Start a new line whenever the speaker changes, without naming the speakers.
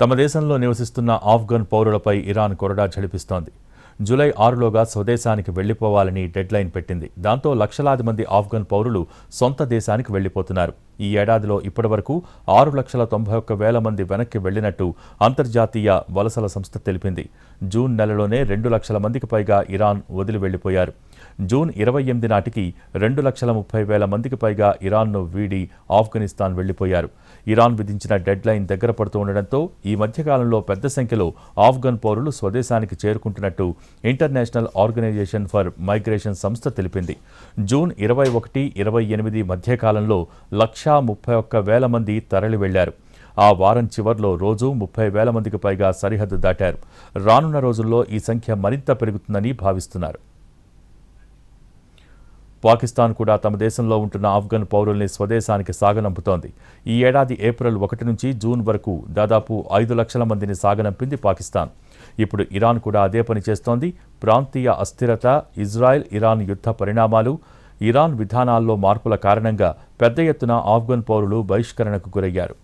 తమ దేశంలో నివసిస్తున్న ఆఫ్ఘన్ పౌరులపై ఇరాన్ కొరడా ఝడిపిస్తోంది. జూలై 6లోగా స్వదేశానికి వెళ్లిపోవాలని డెడ్లైన్ పెట్టింది. దాంతో లక్షలాది మంది ఆఫ్ఘన్ పౌరులు సొంత దేశానికి వెళ్లిపోతున్నారు. ఈ ఏడాదిలో ఇప్పటివరకు 6,91,000 మంది వెనక్కి వెళ్లినట్టు అంతర్జాతీయ వలసల సంస్థ తెలిపింది. జూన్ నెలలోనే 2 లక్షల మందికి పైగా ఇరాన్ వదిలి వెళ్లిపోయారు. జూన్ 28 నాటికి 2,30,000 మందికి పైగా ఇరాన్ను వీడి ఆఫ్ఘనిస్తాన్ వెళ్లిపోయారు. ఇరాన్ విధించిన డెడ్లైన్ దగ్గర పడుతూ ఉండడంతో ఈ మధ్యకాలంలో పెద్ద సంఖ్యలో ఆఫ్ఘన్ పౌరులు స్వదేశానికి చేరుకుంటున్నట్టు ఇంటర్నేషనల్ ఆర్గనైజేషన్ ఫర్ మైగ్రేషన్ సంస్థ తెలిపింది. జూన్ 21-28 మధ్యకాలంలో 1,31,000 మంది తరలి వెళ్లారు. ఆ వారం చివర్లో రోజు 30,000 మందికి పైగా సరిహద్దు దాటారు. రానున్న రోజుల్లో ఈ సంఖ్య మరింత పెరుగుతుందని భావిస్తున్నారు. పాకిస్తాన్ కూడా తమ దేశంలో ఉంటున్న ఆఫ్ఘన్ పౌరుల్ని స్వదేశానికి సాగనంపుతోంది. ఈ ఏడాది ఏప్రిల్ 1 నుంచి జూన్ వరకు దాదాపు 5 లక్షల మందిని సాగనంపింది పాకిస్తాన్. ఇప్పుడు ఇరాన్ కూడా అదే పని చేస్తోంది. ప్రాంతీయ అస్థిరత, ఇజ్రాయెల్ ఇరాన్ యుద్ధ పరిణామాలు, ఇరాన్ విధానాల్లో మార్పుల కారణంగా పెద్ద ఎత్తున ఆఫ్ఘన్ పౌరులు బహిష్కరణకు గురయ్యారు.